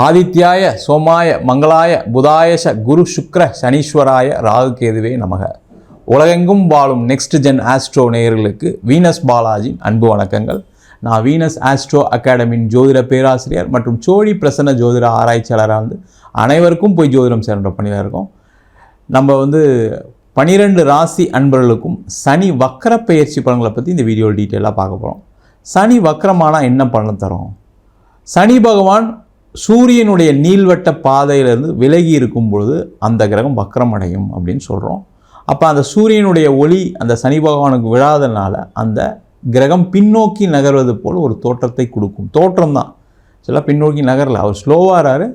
ஆதித்யாய சோமாய மங்களாய புதாயச குரு சுக்ர சனீஸ்வராய ராகு கேதுவே நமக. உலகெங்கும் வாழும் நெக்ஸ்ட் ஜென் ஆஸ்ட்ரோ நேயர்களுக்கு வீனஸ் பாலாஜி அன்பு வணக்கங்கள். நான் வீனஸ் ஆஸ்ட்ரோ அகாடமியின் ஜோதிட பேராசிரியர் மற்றும் சோழி பிரசன்ன ஜோதிட ஆராய்ச்சியாளராக இருந்து அனைவருக்கும் போய் ஜோதிடம் சேர்ந்த பணியில் இருக்கோம். நம்ம 12 ராசி அன்பர்களுக்கும் சனி வக்கர பெயர்ச்சி பலன்களை பற்றி இந்த வீடியோ டீட்டெயிலாக பார்க்க போகிறோம். சனி வக்கரமானால் என்ன பலன் தரும்? சனி பகவான் சூரியனுடைய நீள்வட்ட பாதையிலிருந்து விலகி இருக்கும் பொழுது அந்த கிரகம் வக்கரம் அடையும் அப்படின்னு சொல்கிறோம். அப்போ அந்த சூரியனுடைய ஒளி அந்த சனி பகவானுக்கு விழாதனால அந்த கிரகம் பின்னோக்கி நகர்வது போல் ஒரு தோற்றத்தை கொடுக்கும். தோற்றம் தான், சில பின்னோக்கி நகரல, அவர் ஸ்லோவாகிறாரு,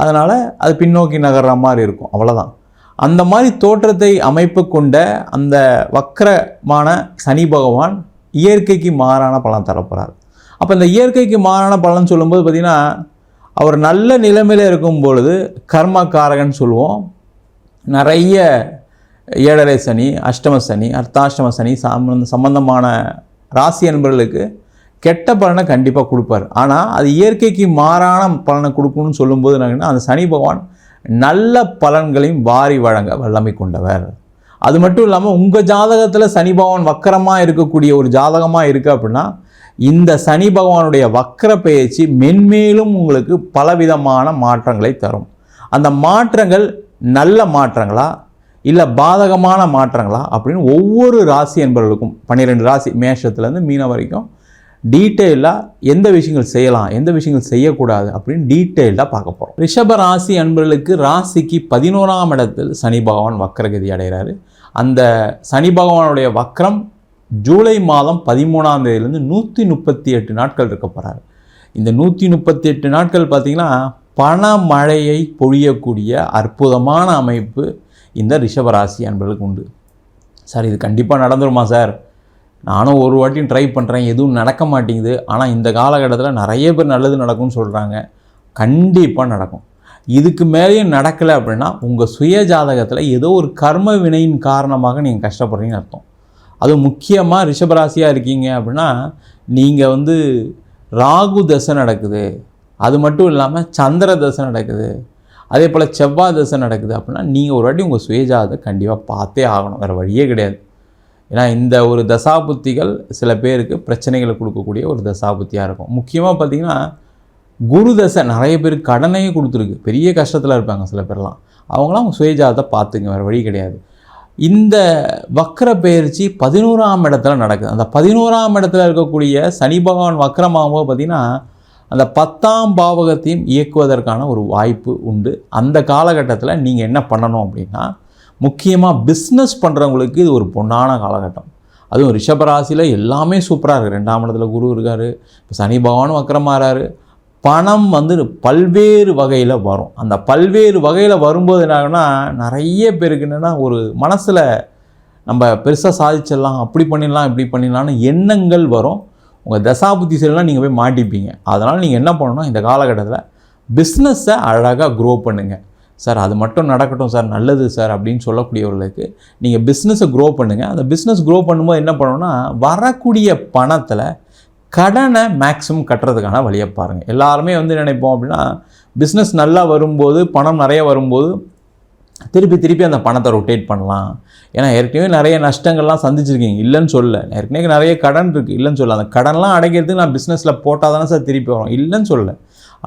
அதனால் அது பின்னோக்கி நகர்ற மாதிரி இருக்கும், அவ்வளோதான். அந்த மாதிரி தோற்றத்தை அமைப்பு கொண்ட அந்த வக்கரமான சனி பகவான் இயற்கைக்கு மாறான பலன் தரப்போகிறார். அப்போ இந்த இயற்கைக்கு மாறான பலன் சொல்லும்போது பார்த்திங்கன்னா, அவர் நல்ல நிலைமையில் இருக்கும் பொழுது கர்மக்காரகன் சொல்லுவோம். நிறைய ஏழரை சனி, அஷ்டம சனி, அர்த்தாஷ்டம சனி சம்பந்தமான ராசி என்பவர்களுக்கு கெட்ட பலனை கண்டிப்பாக கொடுப்பார். ஆனால் அது இயற்கைக்கு மாறான பலனை கொடுக்கணும்னு சொல்லும்போது என்னன்னா, அந்த சனி பகவான் நல்ல பலன்களையும் வாரி வழங்க வல்லமை கொண்டவர். அது மட்டும் இல்லாமல் உங்கள் ஜாதகத்தில் சனி பகவான் வக்கரமாக இருக்கக்கூடிய ஒரு ஜாதகமாக இருக்குது அப்படின்னா, இந்த சனி பகவானுடைய வக்கர பெயர்ச்சி மென்மேலும் உங்களுக்கு பலவிதமான மாற்றங்களை தரும். அந்த மாற்றங்கள் நல்ல மாற்றங்களா இல்லை பாதகமான மாற்றங்களா அப்படின்னு ஒவ்வொரு ராசி என்பவர்களுக்கும் 12 ராசி மேஷத்துலேருந்து மீனம் வரைக்கும் டீட்டெயிலாக எந்த விஷயங்கள் செய்யலாம், எந்த விஷயங்கள் செய்யக்கூடாது அப்படின்னு டீட்டெயிலாக பார்க்க போகிறோம். ரிஷப ராசி அன்பர்களுக்கு ராசிக்கு 11ஆம் இடத்தில் சனி பகவான் வக்கரகதி அடைகிறாரு. அந்த சனி பகவானுடைய வக்கரம் ஜூலை மாதம் 13ஆம் தேதியிலேருந்து 138 நாட்கள் இருக்க போகிறார். இந்த 138 நாட்கள் பார்த்திங்கன்னா பணமழையை பொழியக்கூடிய அற்புதமான அமைப்பு இந்த ரிஷபராசி அன்பர்களுக்கு உண்டு. சார் இது கண்டிப்பாக நடந்துருமா சார்? நானும் ஒரு வாட்டியும் ட்ரை பண்ணுறேன், எதுவும் நடக்க மாட்டேங்குது. ஆனால் இந்த காலகட்டத்தில் நிறைய பேர் நல்லது நடக்கும்னு சொல்கிறாங்க. கண்டிப்பாக நடக்கும். இதுக்கு மேலேயும் நடக்கலை அப்படின்னா உங்கள் சுய ஜாதகத்தில் ஏதோ ஒரு கர்ம வினையின் காரணமாக நீங்கள் கஷ்டப்படுறீங்கன்னு அர்த்தம். அதுவும் முக்கியமாக ரிஷபராசியாக இருக்கீங்க அப்படின்னா நீங்கள் ராகு தசை நடக்குது, அது மட்டும் இல்லாமல் சந்திர தசை நடக்குது, அதே போல் செவ்வாய் தசை நடக்குது அப்படின்னா நீங்கள் ஒரு வாட்டி உங்கள் சுயஜாதத்தை கண்டிப்பாக பார்த்தே ஆகணும், வேறு வழியே கிடையாது. ஏன்னா இந்த ஒரு தசாபுத்திகள் சில பேருக்கு பிரச்சனைகளை கொடுக்கக்கூடிய ஒரு தசாபுத்தியாக இருக்கும். முக்கியமாக பார்த்திங்கன்னா குரு தசை நிறைய பேர் கடனையே கொடுத்துருக்கு, பெரிய கஷ்டத்தில் இருப்பாங்க சில பேர்லாம். அவங்களாம் அவங்க சுயஜாதத்தை பார்த்துங்க, வேறு வழி கிடையாது. இந்த வக்கர பெயர்ச்சி 11ஆம் இடத்துல நடக்குது. அந்த 11ஆம் இடத்துல இருக்கக்கூடிய சனி பகவான் வக்கரமாகும்போது பார்த்திங்கன்னா அந்த 10ஆம் பாவகத்தையும் இயக்குவதற்கான ஒரு வாய்ப்பு உண்டு. அந்த காலகட்டத்தில் நீங்கள் என்ன பண்ணணும் அப்படின்னா, முக்கியமாக பிஸ்னஸ் பண்ணுறவங்களுக்கு இது ஒரு பொன்னான காலகட்டம். அதுவும் ரிஷபராசியில் எல்லாமே சூப்பராக இருக்குது. 2ஆம் இடத்துல குரு இருக்கார், இப்போ சனி பகவானும் வக்கரமாகிறாரு. பணம் பல்வேறு வகையில் வரும். அந்த பல்வேறு வகையில் வரும்போது என்னாகுன்னா, நிறைய பேருக்கு என்னென்னா ஒரு மனசில் நம்ம பெருசாக சாதிச்சிடலாம், அப்படி பண்ணிடலாம், இப்படி பண்ணிடலான்னு எண்ணங்கள் வரும். உங்கள் தசாபுத்தி சைடெலாம் நீங்கள் போய் மாட்டிப்பீங்க. அதனால் நீங்கள் என்ன பண்ணணும், இந்த காலகட்டத்தில் பிஸ்னஸை அழகாக க்ரோ பண்ணுங்கள். சார் அது மட்டும் நடக்கட்டும் சார், நல்லது சார் அப்படின்னு சொல்லக்கூடியவர்களுக்கு நீங்கள் பிஸ்னஸை க்ரோ பண்ணுங்கள். அந்த பிஸ்னஸ் க்ரோ பண்ணும்போது என்ன பண்ணணும்னா, வரக்கூடிய பணத்தில் கடனை மேக்ஸிமம் கட்டுறதுக்கான வழியை பாருங்கள். எல்லாருமே நினைப்போம் அப்படின்னா, பிஸ்னஸ் நல்லா வரும்போது, பணம் நிறைய வரும்போது திருப்பி அந்த பணத்தை ரொட்டேட் பண்ணலாம். ஏன்னா ஏற்கனவே நிறைய நஷ்டங்கள்லாம் சந்திச்சிருக்கீங்க, இல்லைன்னு சொல்ல. ஏற்கனவே நிறைய கடன் இருக்குது, இல்லைன்னு சொல்ல. அந்த கடன்லாம் அடைக்கிறதுக்கு நான் பிஸ்னஸில் போட்டால் தானே சார் திருப்பி வரும், இல்லைன்னு சொல்ல.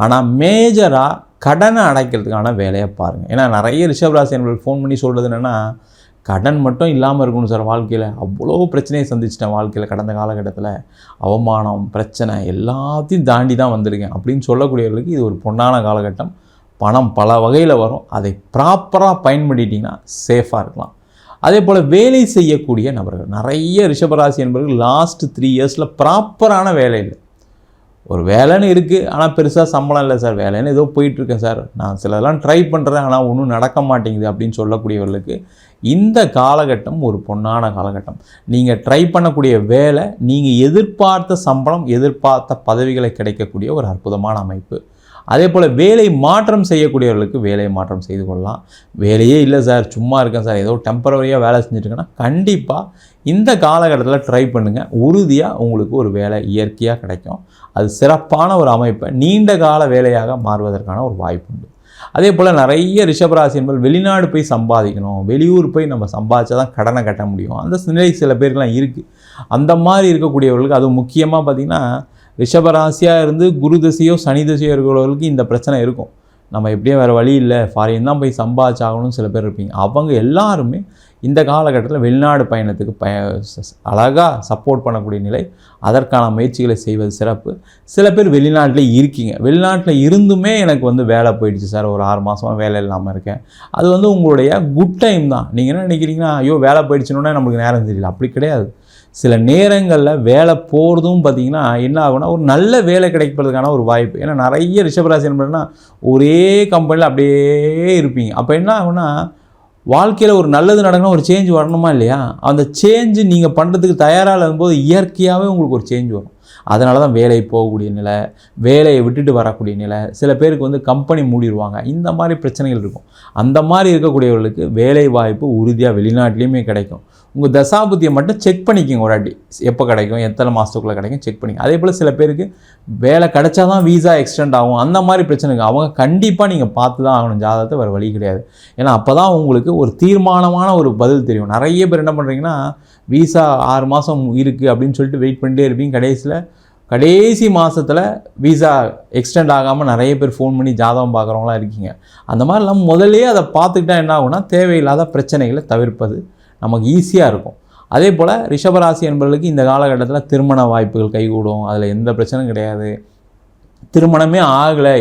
ஆனால் மேஜராக கடனை அடைக்கிறதுக்கான வேலையை பாருங்கள். ஏன்னா நிறைய ரிஷபராசி என்பவர்கள் ஃபோன் பண்ணி சொல்கிறது என்னென்னா, கடன் மட்டும் இல்லாமல் இருக்கணும் சார், வாழ்க்கையில் அவ்வளோ பிரச்சனையை சந்திச்சிட்டேன், வாழ்க்கையில் கடந்த காலகட்டத்தில் அவமானம் பிரச்சனை எல்லாத்தையும் தாண்டி தான் வந்திருக்கேன் அப்படின்னு சொல்லக்கூடியவர்களுக்கு இது ஒரு பொன்னான காலகட்டம். பணம் பல வகையில் வரும், அதை ப்ராப்பராக பயன்படுத்திங்கன்னா சேஃபாக இருக்கலாம். அதே போல் வேலை செய்யக்கூடிய நபர்கள், நிறைய ரிஷபராசி என்பவர்கள் லாஸ்ட் 3 இயர்ஸில் ப்ராப்பரான வேலை இல்லை. ஒரு வேலைன்னு இருக்குது, ஆனால் பெருசாக சம்பளம் இல்லை சார், வேலைன்னு ஏதோ போயிட்டுருக்கேன் சார், நான் சிலதெல்லாம் ட்ரை பண்ணுறேன் ஆனால் ஒன்றும் நடக்க மாட்டேங்குது அப்படின்னு சொல்லக்கூடியவர்களுக்கு இந்த காலகட்டம் ஒரு பொன்னான காலகட்டம். நீங்கள் ட்ரை பண்ணக்கூடிய வேலை, நீங்கள் எதிர்பார்த்த சம்பளம், எதிர்பார்த்த பதவிகளை கிடைக்கக்கூடிய ஒரு அற்புதமான அமைப்பு. அதே போல் வேலை மாற்றம் செய்யக்கூடியவர்களுக்கு வேலை மாற்றம் செய்து கொள்ளலாம். வேலையே இல்லை சார், சும்மா இருக்கேன் சார், ஏதோ டெம்பரரியாக வேலை செஞ்சுட்டுருக்கேன்னா கண்டிப்பாக இந்த காலகட்டத்தில் ட்ரை பண்ணுங்கள். உறுதியாக உங்களுக்கு ஒரு வேலை இயற்கையாக கிடைக்கும். அது சிறப்பான ஒரு அமைப்பை நீண்ட கால வேலையாக மாறுவதற்கான ஒரு வாய்ப்பு உண்டு. அதே போல் நிறைய ரிஷபராசி என்பது வெளிநாடு போய் சம்பாதிக்கணும், வெளியூர் போய் நம்ம சம்பாதிச்சா தான் கடனை கட்ட முடியும், அந்த நிலை சில பேருக்குலாம் இருக்குது. அந்த மாதிரி இருக்கக்கூடியவர்களுக்கு அது முக்கியமாக பார்த்திங்கன்னா ரிஷபராசியாக இருந்து குரு தசையோ சனி தசையோ இருக்கிறவர்களுக்கு இந்த பிரச்சனை இருக்கும். நம்ம எப்படியும் வேறு வழி இல்லை, ஃபாரின் தான் போய் சம்பாதிச்சாகணும்னு சில பேர் இருப்பீங்க. அவங்க எல்லாருமே இந்த காலகட்டத்தில் வெளிநாடு பயணத்துக்கு அழகாக சப்போர்ட் பண்ணக்கூடிய நிலை, அதற்கான முயற்சிகளை செய்வது சிறப்பு. சில பேர் வெளிநாட்டில் இருக்கீங்க, வெளிநாட்டில் இருந்துமே எனக்கு வந்து வேலை போயிடுச்சு சார், ஒரு 6 மாதமாக வேலை இல்லாமல் இருக்கேன். அது வந்து உங்களுடைய குட் டைம் தான். நீங்கள் என்ன நினைக்கிறீங்கன்னா, ஐயோ வேலை போயிடுச்சுன்னொன்னே நம்மளுக்கு நேரம் தெரியல, அப்படி கிடையாது. சில நேரங்களில் வேலை போகிறதும் பார்த்திங்கன்னா என்ன ஆகுனா ஒரு நல்ல வேலை கிடைப்பதற்கான ஒரு வாய்ப்பு. ஏன்னா நிறைய ரிஷபராசி என்ன ஒரே கம்பெனியில் அப்படியே இருப்பீங்க. அப்போ என்ன ஆகுனா வாழ்க்கையில் ஒரு நல்லது நடக்கணும், ஒரு சேஞ்ச் வரணுமா இல்லையா? அந்த சேஞ்சு நீங்கள் பண்ணுறதுக்கு தயாராக இருக்கும்போது இயற்கையாகவே உங்களுக்கு ஒரு சேஞ்ச் வரும். அதனால தான் வேலை போகக்கூடிய நிலை, வேலையை விட்டுட்டு வரக்கூடிய நிலை, சில பேருக்கு வந்து கம்பெனி மூடிடுவாங்க, இந்த மாதிரி பிரச்சனைகள் இருக்கும். அந்த மாதிரி இருக்கக்கூடியவர்களுக்கு வேலை வாய்ப்பு உறுதியாக வெளிநாட்டிலையுமே கிடைக்கும். உங்கள் தசாபுத்தியை மட்டும் செக் பண்ணிக்கோங்க ஒரு வாட்டி, எப்போ கிடைக்கும், எத்தனை மாதத்துக்குள்ளே கிடைக்கும் செக் பண்ணிங்க. அதே போல் சில பேருக்கு வேலை கிடைச்சா தான் வீசா எக்ஸ்டெண்ட் ஆகும், அந்த மாதிரி பிரச்சனைக்கு அவங்க கண்டிப்பாக நீங்கள் பார்த்து தான் ஆகணும் ஜாதகத்தை, வேறு வழி கிடையாது. ஏன்னா அப்போ தான் உங்களுக்கு ஒரு தீர்மானமான ஒரு பதில் தெரியும். நிறைய பேர் என்ன பண்ணுறீங்கன்னா, வீசா 6 மாதம் இருக்குது அப்படின்னு சொல்லிட்டு வெயிட் பண்ணிட்டே இருப்பீங்க. கடைசி மாதத்தில் வீசா எக்ஸ்டெண்ட் ஆகாமல் நிறைய பேர் ஃபோன் பண்ணி ஜாதகம் பார்க்குறவங்களாம் இருக்கீங்க. அந்த மாதிரிலாம் முதல்லே அதை பார்த்துக்கிட்டா என்ன ஆகுனா தேவையில்லாத பிரச்சனைகளை தவிர்ப்பது நமக்கு ஈஸியாக இருக்கும். அதே போல் ரிஷபராசி என்பவர்களுக்கு இந்த காலகட்டத்தில் திருமண வாய்ப்புகள் கைகூடும், அதில் எந்த பிரச்சனையும் கிடையாது. திருமணமே ஆகலை,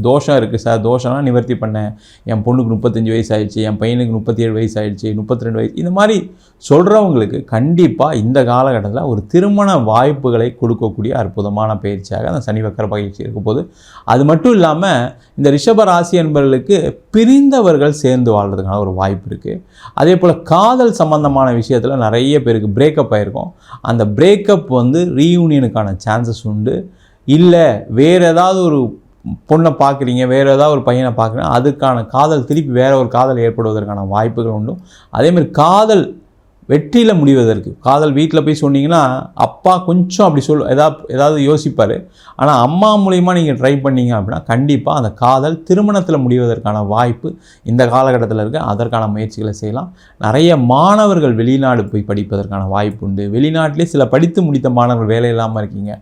தோஷம் இருக்குது சார், தோஷம்லாம் நிவர்த்தி பண்ணேன், என் பொண்ணுக்கு 35 வயசு ஆகிடுச்சு, என் பையனுக்கு 37 வயசு ஆகிடுச்சு, 32 வயசு, இந்த மாதிரி சொல்கிறவங்களுக்கு கண்டிப்பாக இந்த காலகட்டத்தில் ஒரு திருமண வாய்ப்புகளை கொடுக்கக்கூடிய அற்புதமான பயிற்சியாக அந்த சனி வக்கர பயிற்சி இருக்கும் போது, அது மட்டும் இல்லாமல் இந்த ரிஷபராசி என்பவர்களுக்கு பிரிந்தவர்கள் சேர்ந்து வாழ்கிறதுக்கான ஒரு வாய்ப்பு இருக்குது. அதே போல் காதல் சம்பந்தமான விஷயத்தில் நிறைய பேருக்கு பிரேக்கப் ஆகிருக்கும். அந்த பிரேக்கப் வந்து ரீயூனியனுக்கான சான்சஸ் உண்டு. இல்லை வேறு ஏதாவது ஒரு பொண்ணை பார்க்குறீங்க, வேறு ஏதாவது ஒரு பையனை பார்க்குறீங்க, அதுக்கான காதல் திருப்பி வேறு ஒரு காதல் ஏற்படுவதற்கான வாய்ப்புகள் உண்டு. அதேமாதிரி காதல் வெற்றியில் முடிவதற்கு, காதல் வீட்டில் போய் சொன்னீங்கன்னா அப்பா கொஞ்சம் அப்படி ஏதாவது யோசிப்பார். ஆனால் அம்மா மூலிமா நீங்கள் ட்ரை பண்ணீங்க அப்படின்னா கண்டிப்பாக அந்த காதல் திருமணத்தில் முடிவதற்கான வாய்ப்பு இந்த காலகட்டத்தில் இருக்குது. அதற்கான முயற்சிகளை செய்யலாம். நிறைய மாணவர்கள் வெளிநாடு போய் படிப்பதற்கான வாய்ப்பு உண்டு. வெளிநாட்டிலே சில படித்து முடித்த மாணவர்கள் வேலை இல்லாமல் இருக்கீங்க,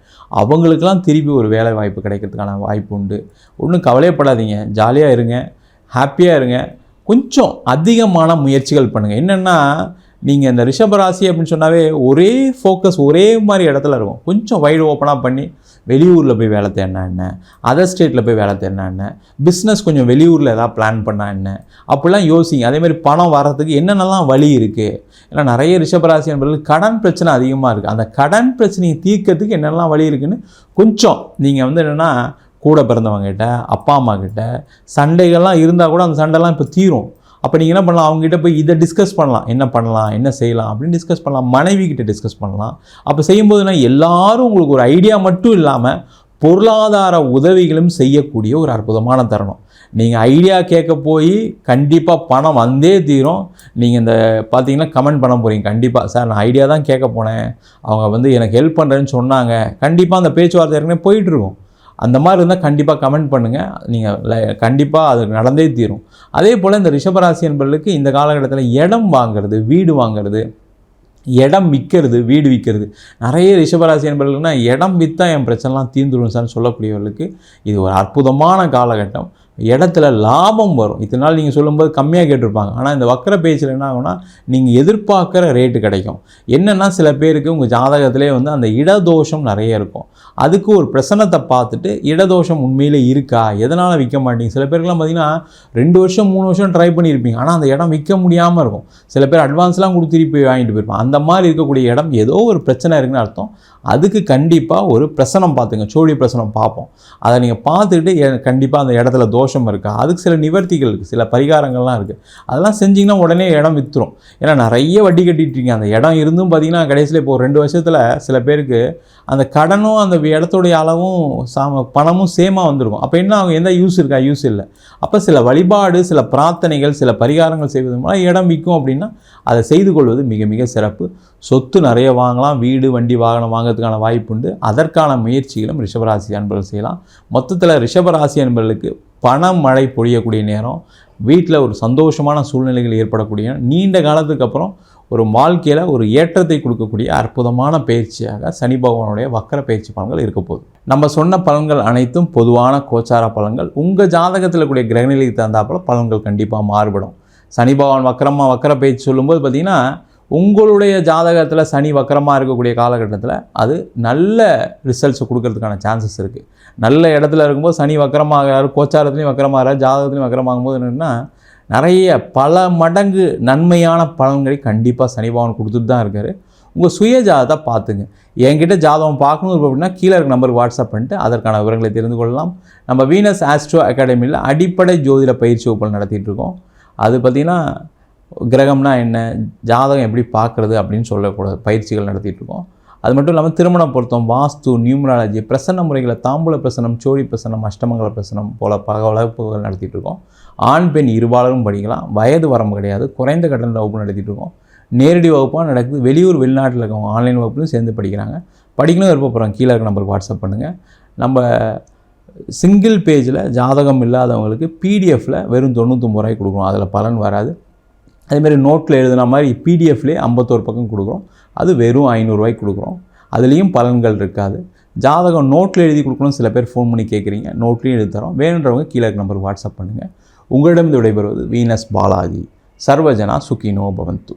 அவங்களுக்கெல்லாம் திருப்பி ஒரு வேலை வாய்ப்பு கிடைக்கிறதுக்கான வாய்ப்பு உண்டு. ஒன்றும் கவலைப்படாதீங்க, ஜாலியாக இருங்க, ஹாப்பியாக இருங்க. கொஞ்சம் அதிகமான முயற்சிகள் பண்ணுங்கள். என்னென்னா நீங்கள் இந்த ரிஷபராசி அப்படின்னு சொன்னாவே ஒரே ஃபோக்கஸ் ஒரே மாதிரி இடத்துல இருக்கும். கொஞ்சம் வைடு ஓப்பனாக பண்ணி வெளியூரில் போய் வேலை தேடினா என்ன, அதர் ஸ்டேட்டில் போய் வேலை தேடினா என்ன, பிஸ்னஸ் கொஞ்சம் வெளியூரில் எதாவது பிளான் பண்ணால் என்ன, அப்படிலாம் யோசிங்க. அதேமாதிரி பணம் வர்றதுக்கு என்னென்னலாம் வழி இருக்குது. ஏன்னா நிறைய ரிஷபராசி என்பவர்களுக்கு கடன் பிரச்சனை அதிகமாக இருக்குது. அந்த கடன் பிரச்சனையை தீர்க்கிறதுக்கு என்னென்னலாம் வழி இருக்குதுன்னு கொஞ்சம் நீங்கள் வந்து என்னென்னா கூட பிறந்தவங்ககிட்ட, அப்பா அம்மா கிட்ட சண்டைகள்லாம் இருந்தால் கூட அந்த சண்டைலாம் இப்போ தீரும். அப்போ நீங்கள் என்ன பண்ணலாம், அவங்ககிட்ட போய் இதை டிஸ்கஸ் பண்ணலாம், என்ன பண்ணலாம், என்ன செய்யலாம் அப்படின்னு டிஸ்கஸ் பண்ணலாம். மனைவி கிட்ட டிஸ்கஸ் பண்ணலாம். அப்போ செய்யும்போதுனா எல்லாரும் உங்களுக்கு ஒரு ஐடியா மட்டும் இல்லாமல் பொருளாதார உதவிகளும் செய்யக்கூடிய ஒரு அற்புதமான தருணம். நீங்கள் ஐடியா கேட்க போய் கண்டிப்பாக பணம் வந்தே தீரும். நீங்கள் இந்த பார்த்தீங்கன்னா கமெண்ட் பண்ண போகிறீங்க, கண்டிப்பாக சார் நான் ஐடியா தான் கேட்க போனேன், அவங்க வந்து எனக்கு ஹெல்ப் பண்ணுறேன்னு சொன்னாங்க, கண்டிப்பாக அந்த பேச்சுவார்த்தை ஏற்கனவே போயிட்டுருக்கும். அந்த மாதிரி இருந்தால் கண்டிப்பாக கமெண்ட் பண்ணுங்கள், நீங்கள் கண்டிப்பாக அது நடந்தே தீரும். அதே போல் இந்த ரிஷபராசி என்பவர்களுக்கு இந்த காலகட்டத்தில் இடம் வாங்கிறது, வீடு வாங்கிறது, இடம் விற்கிறது, வீடு விற்கிறது, நிறைய ரிஷபராசி என்பவர்களுக்குனா இடம் விற்றா என் பிரச்சனைலாம் தீர்ந்துடும் சார்னு சொல்லக்கூடியவர்களுக்கு இது ஒரு அற்புதமான காலகட்டம். இடத்துல லாபம் வரும். இத்தனை நாள் நீங்கள் சொல்லும்போது கம்மியாக கேட்டிருப்பாங்க, ஆனால் இந்த வக்கர பேச்சில் என்ன ஆகும்னா நீங்கள் எதிர்பார்க்குற ரேட்டு கிடைக்கும். என்னென்னா சில பேருக்கு உங்கள் ஜாதகத்திலே வந்து அந்த இடதோஷம் நிறைய இருக்கும். அதுக்கு ஒரு பிரசனத்தை பார்த்துட்டு இடதோஷம் உண்மையிலே இருக்கா, எதனால் விற்க மாட்டீங்க. சில பேருக்குலாம் பார்த்திங்கன்னா 2 வருஷம் 3 வருஷம் ட்ரை பண்ணியிருப்பீங்க, ஆனால் அந்த இடம் விற்க முடியாமல் இருக்கும். சில பேர் அட்வான்ஸ்லாம் கொடுத்து திருப்பி வாங்கிட்டு போயிருப்பாங்க. அந்த மாதிரி இருக்கக்கூடிய இடம் ஏதோ ஒரு பிரச்சனை இருக்குன்னு அர்த்தம். அதுக்கு கண்டிப்பாக ஒரு பிரசனம் பார்த்துங்க, சோழி பிரசனம் பார்ப்போம். அதை நீங்கள் பார்த்துக்கிட்டு கண்டிப்பாக அந்த இடத்துல தோஷம் இருக்கா, அதுக்கு சில நிவர்த்திகள் இருக்குது, சில பரிகாரங்கள்லாம் இருக்குது. அதெல்லாம் செஞ்சிங்கன்னா உடனே இடம் விற்றுரும். ஏன்னா நிறைய வட்டி கட்டிகிட்ருக்கீங்க. அந்த இடம் இருந்தும் பார்த்திங்கன்னா கடைசியில் இப்போ 2 வருஷத்தில் சில பேருக்கு அந்த கடனும் அந்த இடத்துடைய அளவும் பணமும் சேமாக வந்துருக்கும். அப்போ என்ன ஆகும், எந்த யூஸ் இருக்கா, யூஸ் இல்லை. அப்போ சில வழிபாடு, சில பிரார்த்தனைகள், சில பரிகாரங்கள் செய்வது மூலம் இடம் விற்கும் அப்படின்னா அதை செய்து கொள்வது மிக மிக சிறப்பு. சொத்து நிறைய வாங்கலாம், வீடு வண்டி வாகனம் வாங்கிறதுக்கான வாய்ப்பு உண்டு. அதற்கான முயற்சிகளும் ரிஷபராசி அன்பர்கள் செய்யலாம். மொத்தத்தில் ரிஷபராசி அன்பர்களுக்கு பணமழை பொழியக்கூடிய நேரம், வீட்டில் ஒரு சந்தோஷமான சூழ்நிலைகள் ஏற்படக்கூடிய, நீண்ட காலத்துக்கு அப்புறம் ஒரு வாழ்க்கையில் ஒரு ஏற்றத்தை கொடுக்கக்கூடிய அற்புதமான பயிற்சியாக சனி பகவானுடைய வக்கர பயிற்சி பலன்கள் இருக்க போகுது. நம்ம சொன்ன பலன்கள் அனைத்தும் பொதுவான கோச்சார பலன்கள். உங்கள் ஜாதகத்தில் கூடிய கிரகநிலைக்கு தகுந்தாப்போல் பலன்கள் கண்டிப்பாக மாறுபடும். சனி பகவான் வக்கர பயிற்சி சொல்லும்போது பார்த்திங்கன்னா, உங்களுடைய ஜாதகத்தில் சனி வக்கரமாக இருக்கக்கூடிய காலகட்டத்தில் அது நல்ல ரிசல்ட்ஸை கொடுக்கறதுக்கான சான்சஸ் இருக்குது. நல்ல இடத்துல இருக்கும்போது சனி வக்கரமாகிறாரு, கோச்சாரத்துலேயும் வக்கரமாகிறார், ஜாதகத்துலேயும் வக்கரமாகும்போது என்னென்னா நிறைய பல மடங்கு நன்மையான பலன்களை கண்டிப்பாக சனி பகவான் கொடுத்துட்டு தான் இருக்கார். உங்கள் சுய ஜாதகத்தை பார்த்துங்க. என்கிட்ட ஜாதகம் பார்க்கணும் அப்படின்னா கீழே இருக்க நம்பருக்கு வாட்ஸ்அப் பண்ணிட்டு அதற்கான விவரங்களை தெரிந்து கொள்ளலாம். நம்ம வீனஸ் ஆஸ்ட்ரோ அகாடமியில் அடிப்படை ஜோதிட பயிற்சி வகுப்புகள் நடத்திட்டு இருக்கோம். அது பார்த்திங்கன்னா கிரகம்னா என்ன, ஜாதகம் எப்படி பார்க்குறது அப்படின்னு சொல்லக்கூடாது பயிற்சிகள் நடத்திட்டுருக்கோம். அது மட்டும் இல்லாமல் திருமண பொருத்தம், வாஸ்து, நியூமராலஜி, பிரசன்ன முறைகளை, தாம்பூல பிரசனம், சோழி பிரசனம், அஷ்டமங்கல பிரசனம் போல பல வகுப்புகள் நடத்திட்டுருக்கோம். ஆண் பெண் இருபாலரும் படிக்கலாம். வயது வரம்பு கிடையாது. குறைந்த கட்டண வகுப்பு நடத்திட்டுருக்கோம். நேரடி வகுப்பாக நடக்குது. வெளியூர் வெளிநாட்டில் இருக்கவங்க ஆன்லைன் வகுப்புலையும் சேர்ந்து படிக்கிறாங்க. படிக்கணும் விருப்பப்படுறாங்க, கீழே இருக்க நம்பருக்கு வாட்ஸ்அப் பண்ணுங்கள். நம்ம சிங்கிள் பேஜில் ஜாதகம் இல்லாதவங்களுக்கு பிடிஎஃப்பில் வெறும் 99 ரூபாய்க்கு கொடுக்குறோம். அதில் பலன் வராது. அதேமாதிரி நோட்டில் எழுதுன மாதிரி பிடிஎஃப்லேயே 51 பக்கம் கொடுக்குறோம். அது வெறும் 500 ரூபாய்க்கு கொடுக்குறோம். அதுலேயும் பலன்கள் இருக்காது. ஜாதகம் நோட்டில் எழுதி கொடுக்கணும். சில பேர் ஃபோன் பண்ணி கேட்குறீங்க, நோட்லேயும் எழுதி தரோம். வேணுன்றவங்க கீழே இருக்க நம்பருக்கு வாட்ஸ்அப் பண்ணுங்கள். உங்களிடம் விடைபெறுவது வீனஸ் பாலாஜி. சர்வஜனா சுகினோ பவந்து.